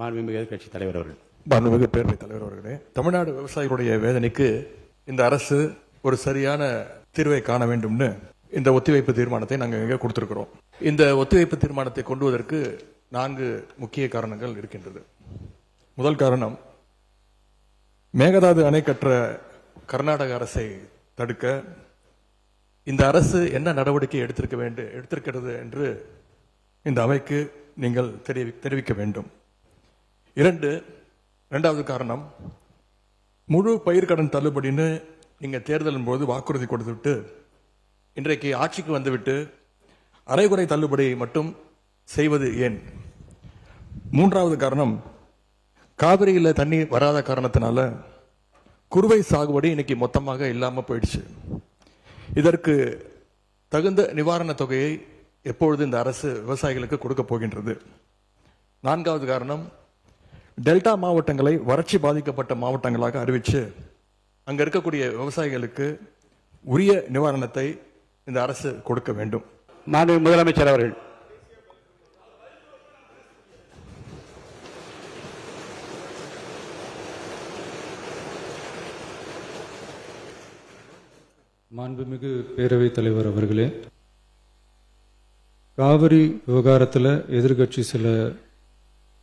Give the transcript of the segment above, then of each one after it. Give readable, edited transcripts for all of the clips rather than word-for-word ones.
மாண்புமிகு எதிர்க்கட்சி தலைவர் அவர்கள். மாண்புமிகு பேரவைத் தலைவர் அவர்களே, தமிழ்நாடு விவசாயிகளுடைய வேதனைக்கு இந்த அரசு ஒரு சரியான தீர்வை காண வேண்டும்னு இந்த ஒத்திவைப்பு தீர்மானத்தை நாங்கள் இங்கே கொடுத்திருக்கிறோம். இந்த ஒத்திவைப்பு தீர்மானத்தை கொண்டுவதற்கு 4 முக்கிய காரணங்கள் இருக்கின்றது. முதல் காரணம், மேகதாது அணை கற்ற கர்நாடக அரசை தடுக்க இந்த அரசு என்ன நடவடிக்கை எடுத்திருக்கிறது என்று இந்த அவைக்கு நீங்கள் தெரிவிக்க வேண்டும். இரண்டாவது காரணம், முழு பயிர்க்கடன் தள்ளுபடின்னு நீங்க தேர்தலின் போது வாக்குறுதி கொடுத்துவிட்டு இன்றைக்கு ஆட்சிக்கு வந்துவிட்டு அரைகுறை தள்ளுபடி மட்டும் செய்வது ஏன்? மூன்றாவது காரணம், காவிரியில் தண்ணீர் வராத காரணத்தினால குறுவை சாகுபடி இன்னைக்கு மொத்தமாக இல்லாம போயிடுச்சு. இதற்கு தகுந்த நிவாரண தொகையை எப்பொழுது இந்த அரசு விவசாயிகளுக்கு கொடுக்க போகின்றது? நான்காவது காரணம், டெல்டா மாவட்டங்களை வறட்சி பாதிக்கப்பட்ட மாவட்டங்களாக அறிவித்து அங்க இருக்கக்கூடிய விவசாயிகளுக்கு உரிய நிவாரணத்தை இந்த அரசு கொடுக்க வேண்டும். மாண்புமிகு முதலமைச்சர் அவர்கள். மாண்புமிகு பேரவைத் தலைவர் அவர்களே, காவிரி விவகாரத்தில் எதிர்கட்சி சில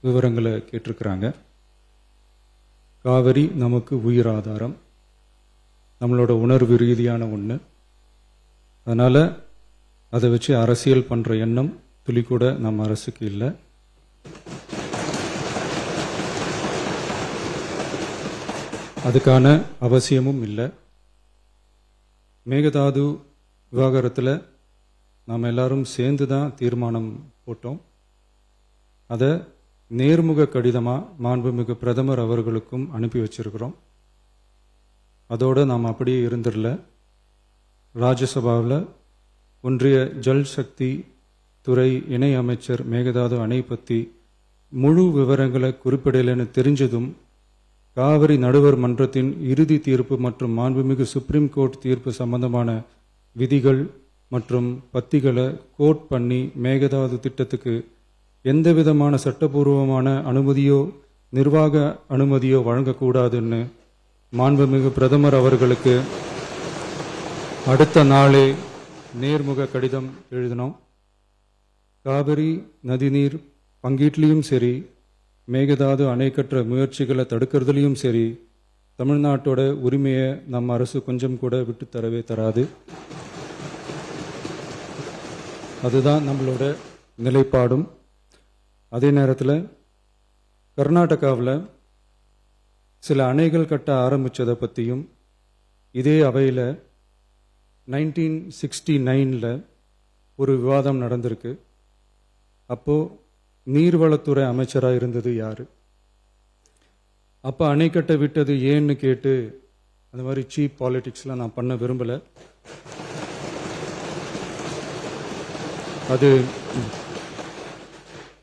விவரங்களை கேட்டிருக்கிறாங்க. காவிரி நமக்கு உயிர் ஆதாரம், நம்மளோட உணர்வு ரீதியான ஒன்று. அதனால் அதை வச்சு அரசியல் பண்ணுற எண்ணம் துளி கூட நம்ம அரசுக்கு இல்லை. அதுக்கான அவசியமும் இல்லை. மேகதாது விவகாரத்தில் நாம் எல்லாரும் சேர்ந்து தான் தீர்மானம் போட்டோம். அதை நேர்முக கடிதமாக மாண்புமிகு பிரதமர் அவர்களுக்கும் அனுப்பி வச்சிருக்கிறோம். அதோடு நாம் அப்படியே இருந்துடல. ராஜ்யசபாவில் ஒன்றிய ஜல் சக்தி துறை இணை அமைச்சர் மேகதாது அணை பற்றி முழு விவரங்களை குறிப்பிடலைன்னு தெரிஞ்சதும் காவிரி நடுவர் மன்றத்தின் இறுதி தீர்ப்பு மற்றும் மாண்புமிகு சுப்ரீம் கோர்ட் தீர்ப்பு சம்பந்தமான விதிகள் மற்றும் பத்திகளை கோட் பண்ணி மேகதாது திட்டத்துக்கு எந்த விதமான சட்டபூர்வமான அனுமதியோ நிர்வாக அனுமதியோ வழங்கக்கூடாதுன்னு மாண்புமிகு பிரதமர் அவர்களுக்கு அடுத்த நாளே நேர்முக கடிதம் எழுதினோம். காவிரி நதிநீர் பங்கீட்டிலையும் சரி, மேகதாது அணை கற்ற முயற்சிகளை தடுக்கிறதுலையும் சரி, தமிழ்நாட்டோட உரிமையை நம்ம அரசு கொஞ்சம் கூட விட்டு தரவே தராது. அதுதான் நம்மளோட நிலைப்பாடும். அதே நேரத்தில் கர்நாடகாவில் சில அணைகள் கட்ட ஆரம்பித்ததை பற்றியும் இதே அவையில் 1969 ஒரு விவாதம் நடந்திருக்கு. அப்போது நீர்வளத்துறை அமைச்சராக இருந்தது யார்? அப்போ அணை கட்ட விட்டது ஏன்னு கேட்டு அந்த மாதிரி சீப் பாலிடிக்ஸ்லாம் நான் பண்ண விரும்பலை.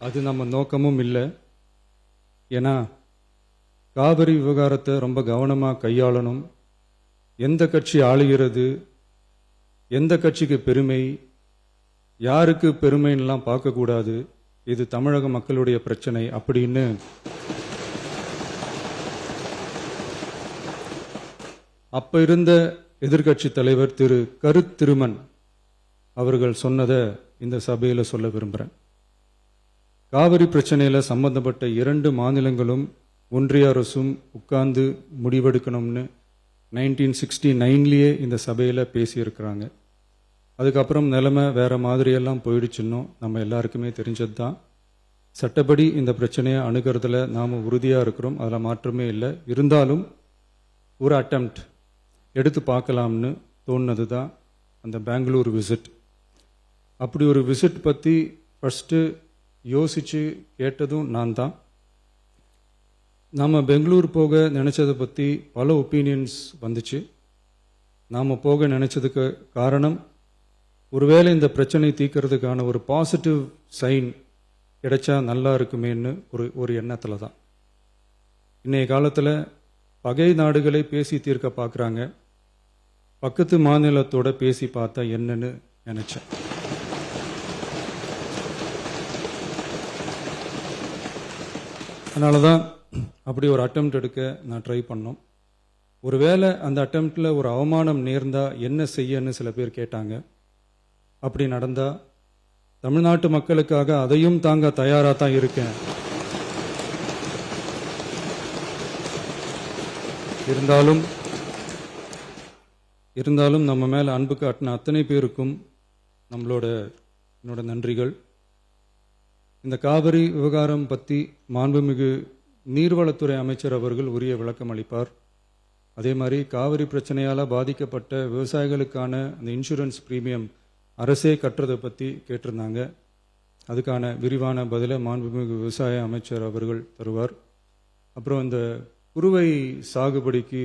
அது நம்ம நோக்கமும் இல்லை. ஏன்னா காவிரி விவகாரத்தை ரொம்ப கவனமாக கையாளணும். எந்த கட்சி ஆளுகிறது, எந்த கட்சிக்கு பெருமை, யாருக்கு பெருமைன்னெலாம் பார்க்கக்கூடாது. இது தமிழக மக்களுடைய பிரச்சனை அப்படின்னு அப்ப இருந்த எதிர்கட்சி தலைவர் திரு கருத்திருமன் அவர்கள் சொன்னதை இந்த சபையில் சொல்ல விரும்புகிறேன். காவிரி பிரச்சனையில் சம்பந்தப்பட்ட 2 மாநிலங்களும் ஒன்றிய அரசும் உட்கார்ந்து முடிவெடுக்கணும்னு 1969 இந்த சபையில் பேசியிருக்கிறாங்க. அதுக்கப்புறம் நிலைமை வேற மாதிரியெல்லாம் போயிடுச்சுன்னு நம்ம எல்லாருக்குமே தெரிஞ்சது தான். சட்டப்படி இந்த பிரச்சனையை அணுகிறதுல நாம் உறுதியாக இருக்கிறோம், அதில் மாற்றமே இல்லை. இருந்தாலும் ஒரு அட்டெம்ப்ட் எடுத்து பார்க்கலாம்னு தோணுனது தான் அந்த பெங்களூர் விசிட். அப்படி ஒரு விசிட் பற்றி ஃபஸ்ட்டு யோசித்து கேட்டதும் நான் தான். நாம் பெங்களூர் போக நினச்சதை பற்றி பல ஒப்பீனியன்ஸ் வந்துச்சு. நாம் போக நினச்சதுக்கு காரணம், ஒருவேளை இந்த பிரச்சனை தீர்க்கறதுக்கான ஒரு பாசிட்டிவ் சைன் கிடைச்சா நல்லா இருக்குமேன்னு ஒரு எண்ணத்தில் தான். இன்றைய காலத்தில் பகை நாடுகளை பேசி தீர்க்க பார்க்குறாங்க, பக்கத்து மாநிலத்தோட பேசி பார்த்தா என்னன்னு நினச்சேன். அதனால தான் அப்படி ஒரு அட்டெம்ப்ட் எடுக்க நான் ட்ரை பண்ணோம். ஒருவேளை அந்த அட்டெம்ப்டில் ஒரு அவமானம் நேர்ந்தா என்ன செய்யன்னு சில பேர் கேட்டாங்க. அப்படி நடந்தா தமிழ்நாட்டு மக்களுக்காக அதையும் தாங்க தயாராக தான் இருக்கேன். இருந்தாலும் நம்ம மேலே அன்பு காட்டின அத்தனை பேருக்கும் என்னோட நன்றிகள். இந்த காவிரி விவகாரம் பற்றி மாண்புமிகு நீர்வளத்துறை அமைச்சர் அவர்கள் உரிய விளக்கம் அளிப்பார். அதே மாதிரி காவிரி பிரச்சனையால் பாதிக்கப்பட்ட விவசாயிகளுக்கான அந்த இன்சூரன்ஸ் பிரீமியம் அரசே கட்டுறதை பற்றி கேட்டிருந்தாங்க. அதுக்கான விரிவான பதிலை மாண்புமிகு விவசாய அமைச்சர் அவர்கள் தருவார். அப்புறம் இந்த குறுவை சாகுபடிக்கு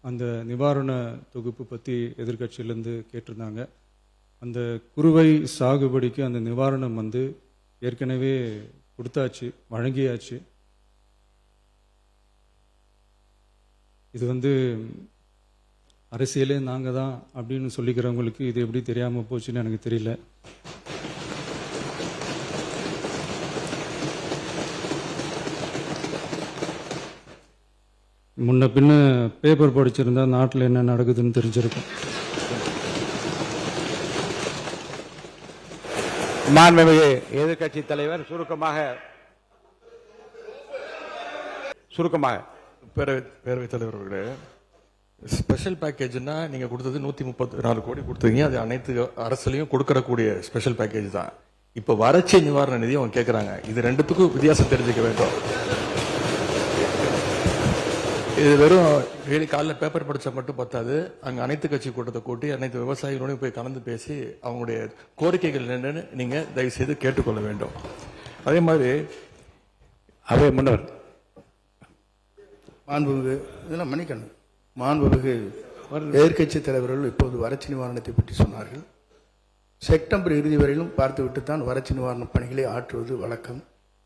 அந்த நிவாரண தொகுப்பு பற்றி எதிர்க்கட்சியிலேருந்து கேட்டிருந்தாங்க. அந்த குறுவை சாகுபடிக்கு அந்த நிவாரணம் ஏற்கனவே கொடுத்தாச்சு, வழங்கியாச்சு. இது அரசியலே நாங்கள் தான் அப்படின்னு சொல்லிக்கிறவங்களுக்கு இது எப்படி தெரியாமல் போச்சுன்னு எனக்கு தெரியல. முன்ன பின்ன பேப்பர் படிச்சிருந்தா நாட்டில் என்ன நடக்குதுன்னு தெரிஞ்சிருக்கும். மாண்புமிகு எதிர்க்கட்சி தலைவர் சுருக்கமாக பேரவைத் தலைவர் அவர்களே, ஸ்பெஷல் பேக்கேஜ்னா நீங்க கொடுத்தது 134 கோடி கொடுத்தீங்க. அது அனைத்து அரசுலையும் கொடுக்கறக்கூடிய ஸ்பெஷல் பேக்கேஜ் தான். இப்ப வறட்சி நிவாரண நிதி அவங்க கேட்கறாங்க. இது ரெண்டுத்துக்கும் வித்தியாசம் தெரிஞ்சுக்க வேண்டும். இது வெறும் காலைல பேப்பர் படிச்சா மட்டும் பத்தாது. அங்க அனைத்து கட்சி கூட்டத்தை கூட்டி அனைத்து விவசாயிகளோடையும் போய் கலந்து பேசி அவங்களுடைய கோரிக்கைகள் என்னன்னு நீங்க தயவு செய்து கேட்டுக்கொள்ள வேண்டும். அதே மாதிரி முன்னவர் மாண்புமிகு எதிர்க்கட்சி தலைவர்கள் இப்போது வறட்சி நிவாரணத்தை பற்றி சொன்னார்கள். செப்டம்பர் இறுதி வரையிலும் பார்த்துவிட்டு தான் வறட்சி நிவாரண பணிகளை ஆற்றுவது வழக்கம்.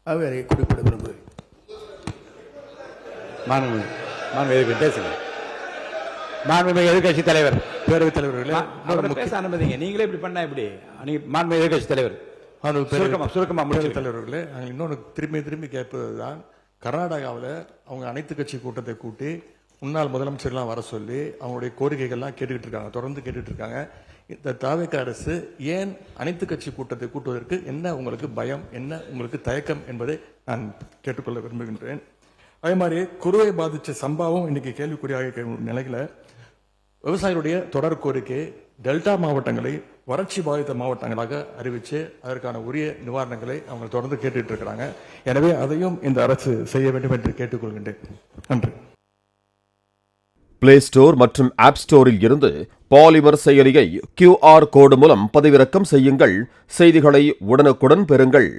அவை அதை குறிப்பிட விரும்புகிறேன். மாண்புமிகு எதிர்க்கட்சி தலைவர், பேரவைத் தலைவர்களே, பேச அனுமதிங்க. நீங்களே இப்படி பண்ணா எப்படி? மாண்புமிகு எதிர்க்கட்சி தலைவர் சுருக்கமா முடிவு. தலைவர்களே, இன்னொன்று திரும்பி கேட்பதுதான், கர்நாடகாவில் அவங்க அனைத்து கட்சி கூட்டத்தை கூட்டி முன்னாள் முதலமைச்சர்லாம் வர சொல்லி அவங்களுடைய கோரிக்கைகள்லாம் கேட்டுக்கிட்டு இருக்காங்க, தொடர்ந்து கேட்டுட்டு இருக்காங்க. இந்த தாவேக அரசு ஏன் அனைத்து கட்சி கூட்டத்தை கூட்டுவதற்கு என்ன உங்களுக்கு பயம், என்ன உங்களுக்கு தயக்கம் என்பதை நான் கேட்டுக்கொள்ள விரும்புகின்றேன். அதே மாதிரி குறுவை பாதித்த சம்பவம் இன்னைக்கு கேள்விக்குறியாக நிலையில விவசாயிகளுடைய தொடர் கோரிக்கை டெல்டா மாவட்டங்களை வறட்சி பாதித்த மாவட்டங்களாக அறிவித்து அதற்கான உரிய நிவாரணங்களை அவங்க தொடர்ந்து கேட்டுட்டு இருக்கிறாங்க. எனவே அதையும் இந்த அரசு செய்ய வேண்டும் என்று கேட்டுக்கொள்கின்றேன். நன்றி. பிளே ஸ்டோர் மற்றும் ஆப் ஸ்டோரில் இருந்து பாலிமர் செயலியை QR கோடு மூலம் பதிவிறக்கம் செய்யுங்கள். செய்திகளை உடனுக்குடன் பெறுங்கள்.